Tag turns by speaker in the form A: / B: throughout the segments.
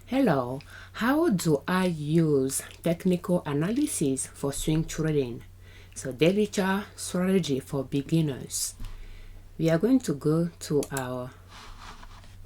A: Hello, how do I use technical analysis for swing trading? So daily chart strategy for beginners. We are going to go to our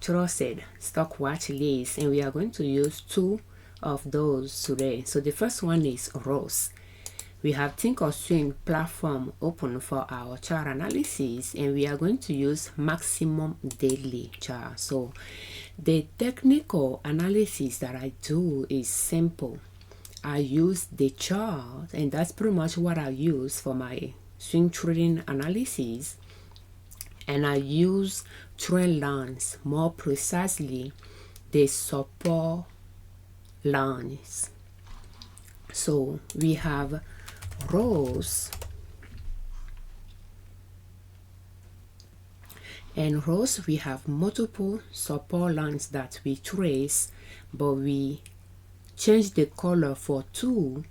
A: trusted stock watch list and we are going to use two of those today. So the first one is ROST. We have Think or Swing platform open for our chart analysis and we are going to use maximum daily chart. So the technical analysis that I do is simple. I use the chart and that's pretty much what I use for my swing trading analysis, and I use trend lines, more precisely the support lines. So we have ROST, and ROST we have multiple support lines that we trace, but we change the color for two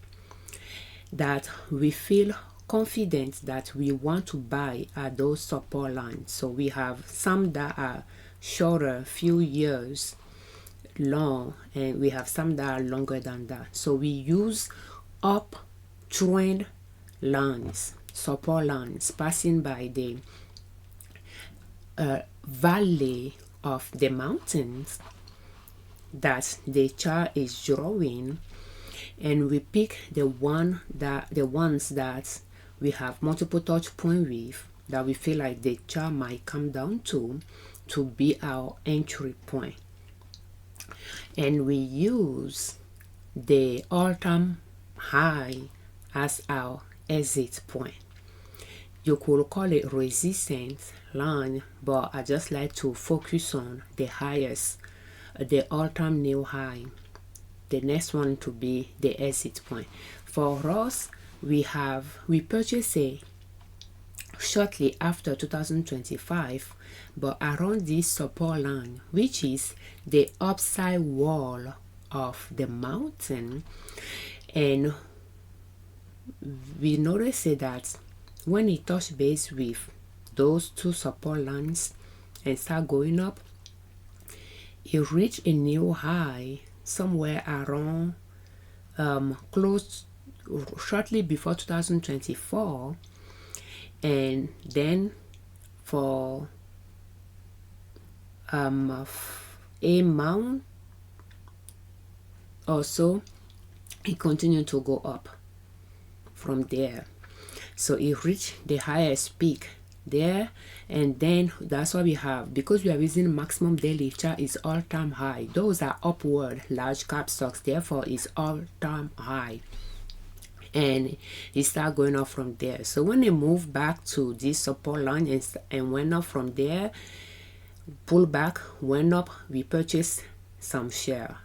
A: that we feel confident that we want to buy at those support lines. So we have some that are shorter, few years long, and we have some that are longer than that. So we use up trend lines, support lines passing by the valley of the mountains that the chart is drawing, and we pick the ones that we have multiple touch point with, that we feel like the chart might come down to be our entry point, and we use the all-time high as our exit point. You could call it resistance line, but I just like to focus on the highest, the all-time new high, the next one to be the exit point. For us, we purchased a shortly after 2025, but around this support line, which is the upside wall of the mountain, and we noticed that when it touched base with those two support lines and start going up, it reached a new high somewhere around close shortly before 2024, and then for a month or so it continued to go up from there. So it reached the highest peak there, and then that's what we have, because we are using maximum daily chart is all-time high. Those are upward large cap stocks, therefore it's all-time high, and it start going up from there. So when it moved back to this support line and went up from there, pull back, went up, we purchased some share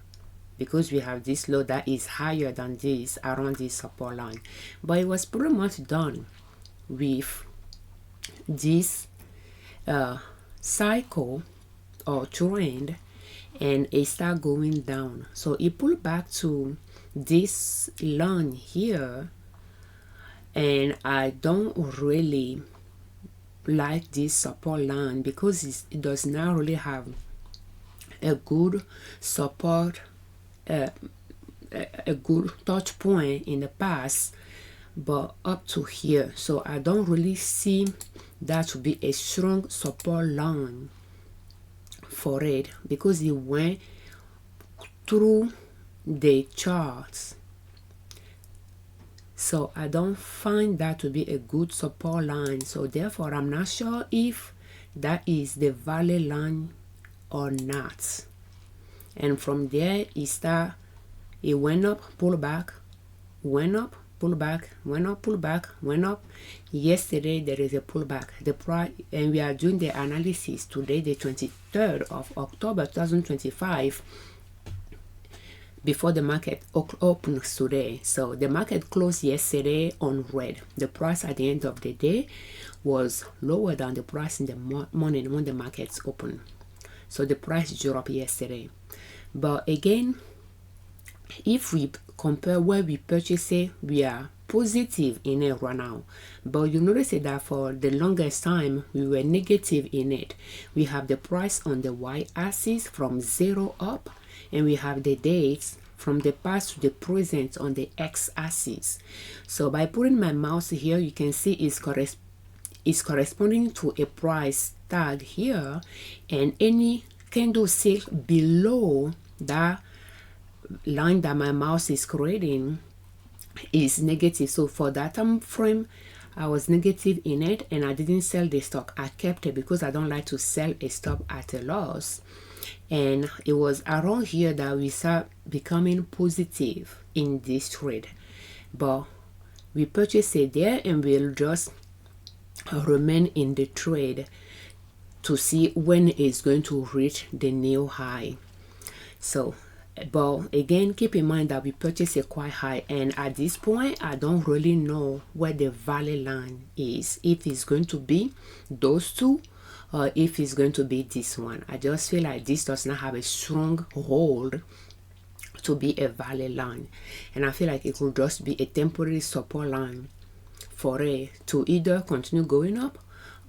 A: because we have this low that is higher than this around this support line. But it was pretty much done with this cycle or trend, and it start going down. So it pulled back to this line here, and I don't really like this support line because it does not really have a good support, a good touch point in the past, but up to here. So I don't really see that to be a strong support line for it, because it went through the charts. So I don't find that to be a good support line. So therefore I'm not sure if that is the valley line or not. And from there it went up, pull back, went up, pull back, went up, pull back, went up. Yesterday there is a pullback. The price, and we are doing the analysis today, the 23rd of October 2025, before the market opens today. So the market closed yesterday on red. The price at the end of the day was lower than the price in the morning when the markets open. So the price dropped yesterday. But again, if we compare where we purchased it, we are positive in it right now. But you notice that for the longest time we were negative in it. We have the price on the y-axis from 0 up, and we have the dates from the past to the present on the x-axis. So by putting my mouse here, you can see it's corresponding to a price tag here, and any candlestick below that line that my mouse is creating is negative. So for that time frame, I was negative in it, and I didn't sell the stock. I kept it because I don't like to sell a stock at a loss. And it was around here that we start becoming positive in this trade, but we purchased it there, and we'll just remain in the trade to see when it's going to reach the new high. So but again, keep in mind that we purchased it quite high, and at this point I don't really know where the valley line is, if it's going to be those two or if it's going to be this one. I just feel like this does not have a strong hold to be a valley line, and I feel like it could just be a temporary support line for it to either continue going up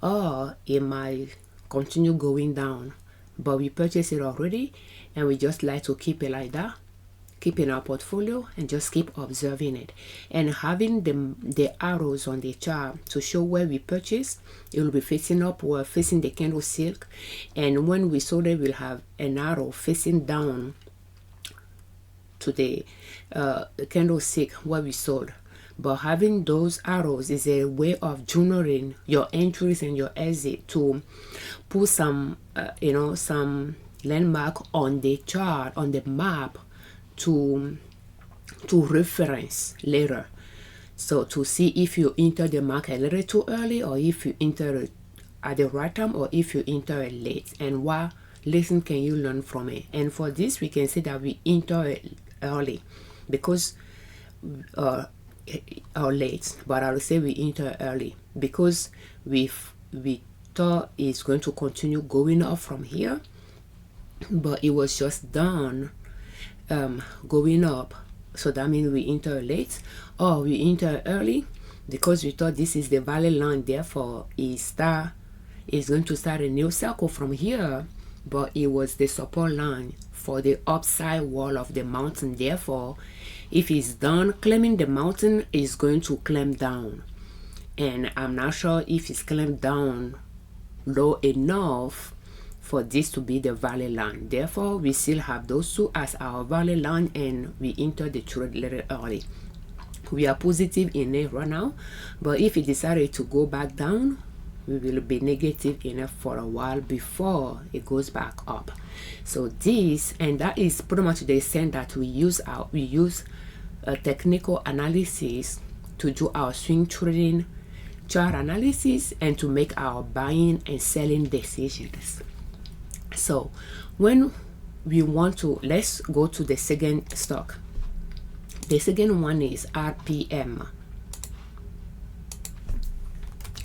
A: or it might continue going down. But we purchased it already, and we just like to keep it like that, keep in our portfolio, and just keep observing it and having the arrows on the chart to show where we purchased. It will be facing up or facing the candlestick, and when we sold it, we'll have an arrow facing down to the candlestick where we sold. But having those arrows is a way of journaling your entries and your exit to put some some landmark on the chart, on the map, to reference later. So to see if you enter the market a little too early, or if you enter at the right time, or if you enter it late, and what lesson can you learn from it. And for this, we can say that we enter it early because or late, but I will say we enter early because we thought it's going to continue going up from here, but it was just done going up. So that means we enter late, or we enter early because we thought this is the valley line, therefore it's going to start a new cycle from here, but it was the support line for the upside wall of the mountain. Therefore, if it's done climbing the mountain, it's going to climb down, and I'm not sure if it's climbed down low enough for this to be the valley line. Therefore, we still have those two as our valley line, and we enter the trade a little early. We are positive in it right now, but if it decided to go back down, we will be negative enough for a while before it goes back up. So this, and that is pretty much the extent that we use technical analysis to do our swing trading chart analysis and to make our buying and selling decisions. So when we want to, let's go to the second stock. The second one is RPM.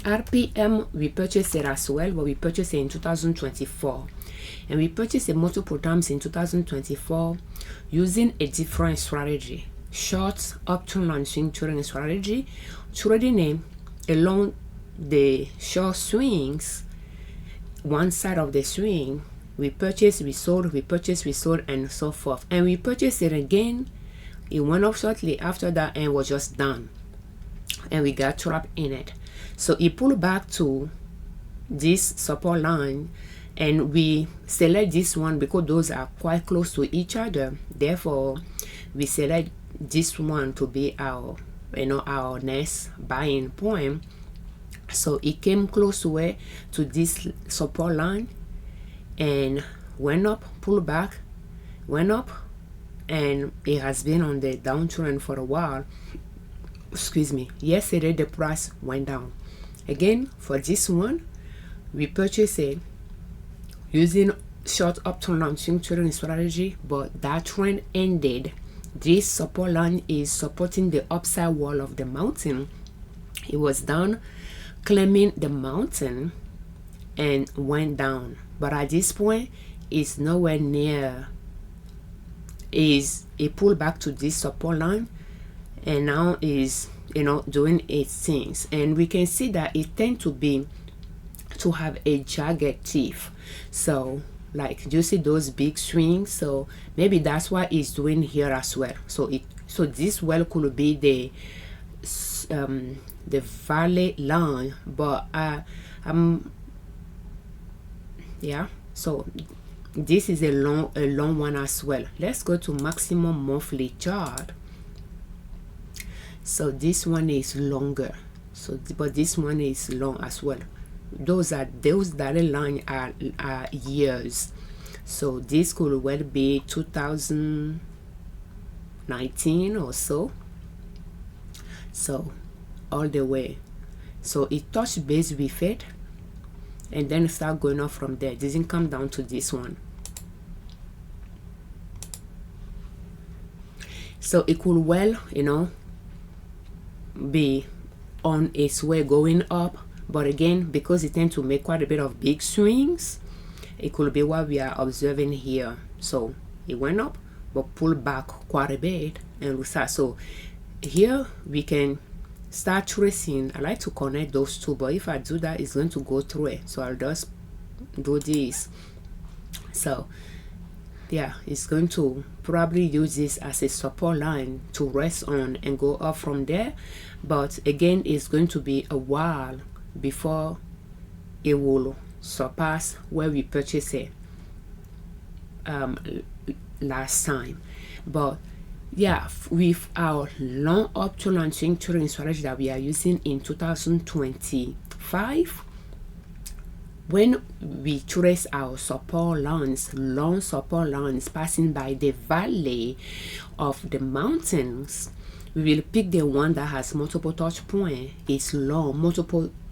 A: RPM, we purchased it as well, but we purchased it in 2024, and we purchased it multiple times in 2024 using a different strategy, short upturn and swing trading strategy, trading it along the short swings, one side of the swing. We purchased, we sold, we purchased, we sold, and so forth. And we purchased it again. It went up shortly after that and was just done, and we got trapped in it. So it pulled back to this support line, and we select this one because those are quite close to each other. Therefore, we select this one to be our our next buying point. So it came close to this support line and went up, pulled back, went up, and it has been on the downtrend for a while. Excuse me. Yesterday the price went down. Again, for this one, we purchased it using short upturn and swing trading strategy, but that trend ended. This support line is supporting the upside wall of the mountain. It was down, climbing the mountain, and went down. But at this point, it's nowhere near. It pulled back to this support line, and now is doing its things. And we can see that it tends to have a jagged teeth. So like, do you see those big swings? So maybe that's what it's doing here as well. So this well could be the valley line, but yeah, so this is a long one as well. Let's go to maximum monthly chart. So this one is longer, so but this one is long as well. Those dotted line are years, so this could well be 2019 or so. So all the way, so it touched base with it and then start going up from there. It doesn't come down to this one. So it could well, you know, be on its way going up, but again, because it tends to make quite a bit of big swings, it could be what we are observing here. So it went up but pulled back quite a bit and we start. So here we can start tracing. I like to connect those two, but if I do that, it's going to go through it, so I'll just do this. So yeah, it's going to probably use this as a support line to rest on and go up from there, but again, it's going to be a while before it will surpass where we purchased it last time. But yeah, with our long option and swing trading strategy that we are using in 2025, when we trace our support lines, long support lines passing by the valley of the mountains, we will pick the one that has multiple touch points, it's long,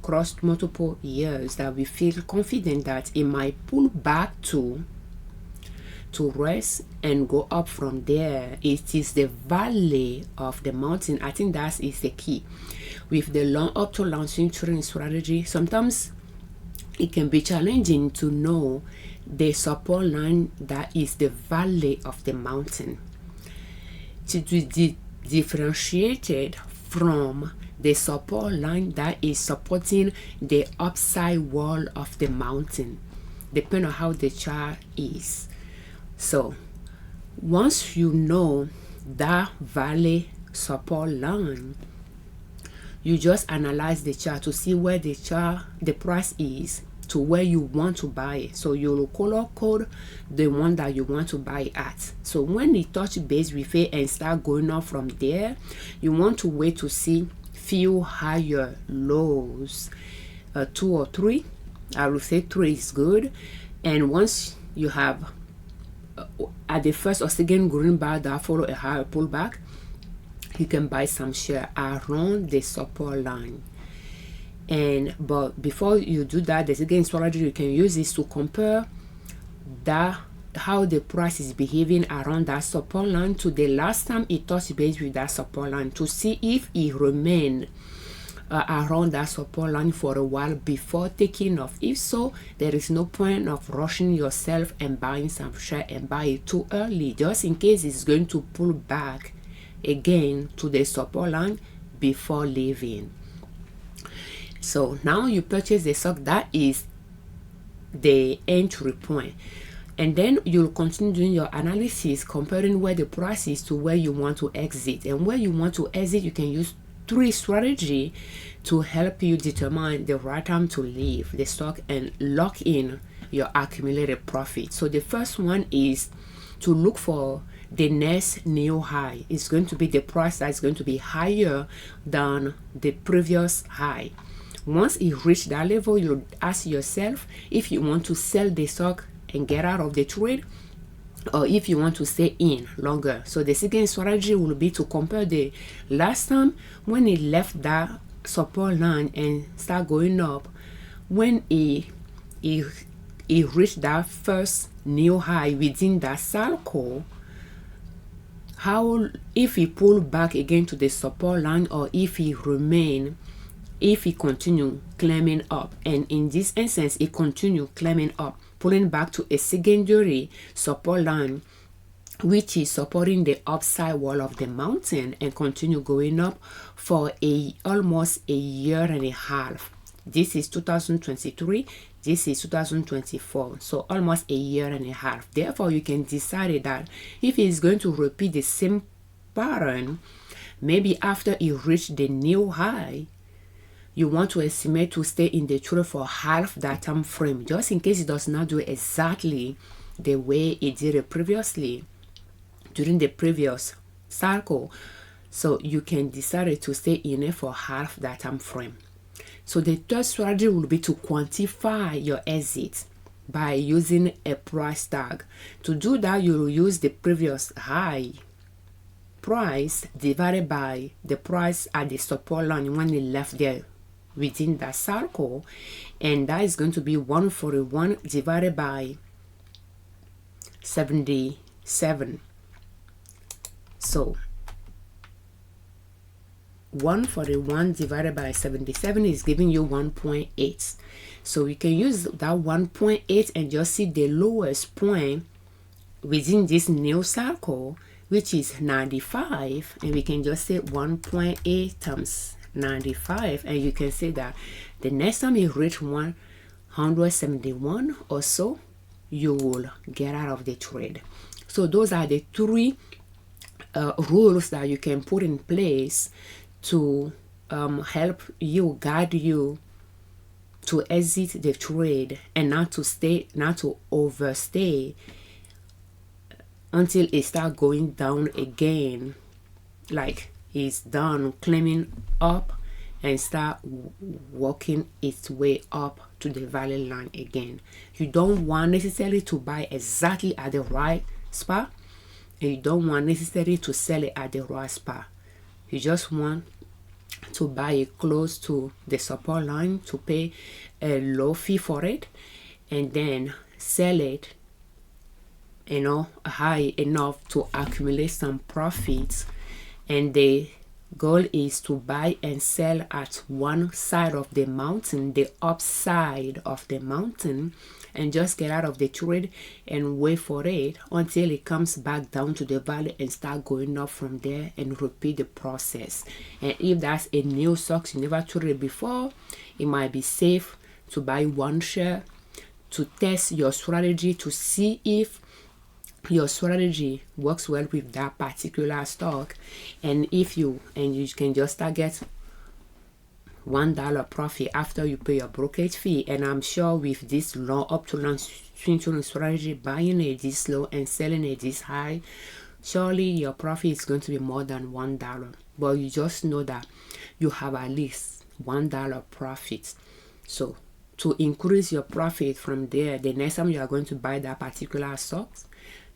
A: crossed multiple years, that we feel confident that it might pull back to rest and go up from there. It is the valley of the mountain. I think that is the key with the long up to long swing trading strategy. Sometimes it can be challenging to know the support line that is the valley of the mountain, to be differentiated from the support line that is supporting the upside wall of the mountain, depending on how the chart is. So once you know that valley support line, you just analyze the chart to see where the price is to where you want to buy it. So you'll color code the one that you want to buy at. So when it touch base with it and start going up from there, you want to wait to see few higher lows, 2 or 3. I will say 3 is good. And once you have at the first or second green bar that follow a higher pullback, you can buy some share around the support line. But before you do that, the second strategy you can use is to compare how the price is behaving around that support line to the last time it touched base with that support line, to see if it remained around that support line for a while before taking off. If so, there is no point of rushing yourself and buying some share and buy it too early, just in case it's going to pull back again to the support line before leaving. So now you purchase the stock, that is the entry point, and then you'll continue doing your analysis, comparing where the price is to where you want to exit. And where you want to exit, you can use 3 strategy to help you determine the right time to leave the stock and lock in your accumulated profit. So the first one is to look for the next new high. It's going to be the price that's going to be higher than the previous high. Once you reach that level, you ask yourself if you want to sell the stock and get out of the trade, or if you want to stay in longer. So the second strategy will be to compare the last time when it left that support line and start going up, when it reached that first new high within that cycle, how, if it pull back again to the support line, or if it continue climbing up. And in this instance, it continue climbing up, pulling back to a secondary support line, which is supporting the upside wall of the mountain, and continue going up for almost a year and a half. This is 2023. This is 2024, so almost a year and a half. Therefore, you can decide that if it's going to repeat the same pattern, maybe after it reached the new high, you want to estimate to stay in the trade for half that time frame, just in case it does not do exactly the way it did it previously during the previous cycle. So you can decide to stay in it for half that time frame. So the third strategy will be to quantify your exit by using a price tag. To do that, you will use the previous high price divided by the price at the support line when it left there within that circle, and that is going to be 141 divided by 77. So 141 divided by 77 is giving you 1.8. So you can use that 1.8 and just see the lowest point within this new circle, which is 95, and we can just say 1.8 times 95, and you can see that the next time you reach 171 or so, you will get out of the trade. So those are the three rules that you can put in place to help you, guide you to exit the trade and not to overstay until it start going down again, like it's done climbing up and start walking its way up to the valley line again. You don't want necessarily to buy exactly at the right spot, and you don't want necessarily to sell it at the right spot. You just want to buy it close to the support line to pay a low fee for it, and then sell it, you know, high enough to accumulate some profits. And the goal is to buy and sell at one side of the mountain, the upside of the mountain, and just get out of the trade and wait for it until it comes back down to the valley and start going up from there, and repeat the process. And if that's a new stock you never traded before, it might be safe to buy one share to test your strategy, to see if your strategy works well with that particular stock. And if you can just target $1 profit after you pay your brokerage fee. And I'm sure with this low up to long swing trading strategy, buying it this low and selling it this high, surely your profit is going to be more than $1. But you just know that you have at least $1 profit. So to increase your profit from there, the next time you are going to buy that particular stock,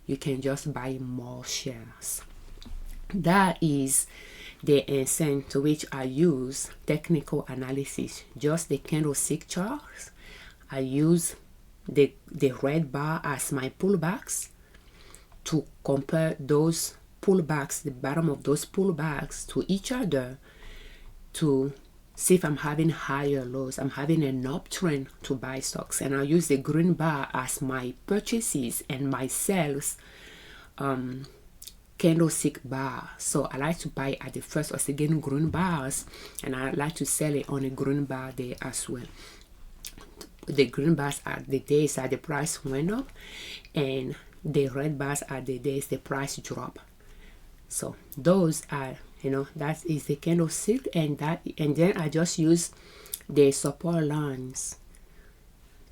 A: you can just buy more shares. That is the extent to which I use technical analysis. Just the candlestick charts. I use the red bar as my pullbacks to compare those pullbacks, the bottom of those pullbacks, to each other, to see if I'm having higher lows, I'm having an uptrend to buy stocks. And I'll use the green bar as my purchases and my sales candlestick bar. So I like to buy at the first or second green bars, and I like to sell it on a green bar there as well. The green bars are the days that the price went up, and the red bars are the days the price drop. So those are, that is the candlestick, and then I just use the support lines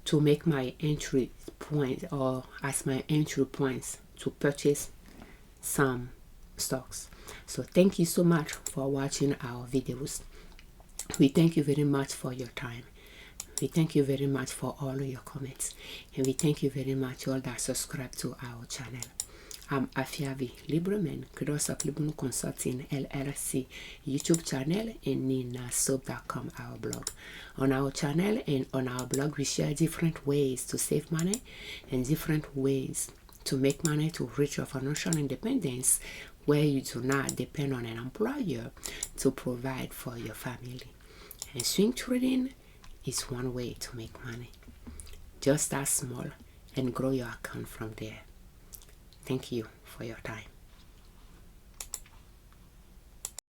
A: to make my entry point, or as my entry points to purchase some stocks. So thank you so much for watching our videos. We thank you very much for your time. We thank you very much for all of your comments, and we thank you very much all that subscribe to our channel. I'm Afiavi Liberman, creator of Liberman Consulting L.L.C YouTube channel, and ninasoap.com, our blog. On our channel and on our blog, we share different ways to save money and different ways to make money to reach your financial independence, where you do not depend on an employer to provide for your family. And swing trading is one way to make money. Just start small and grow your account from there. Thank you for your time.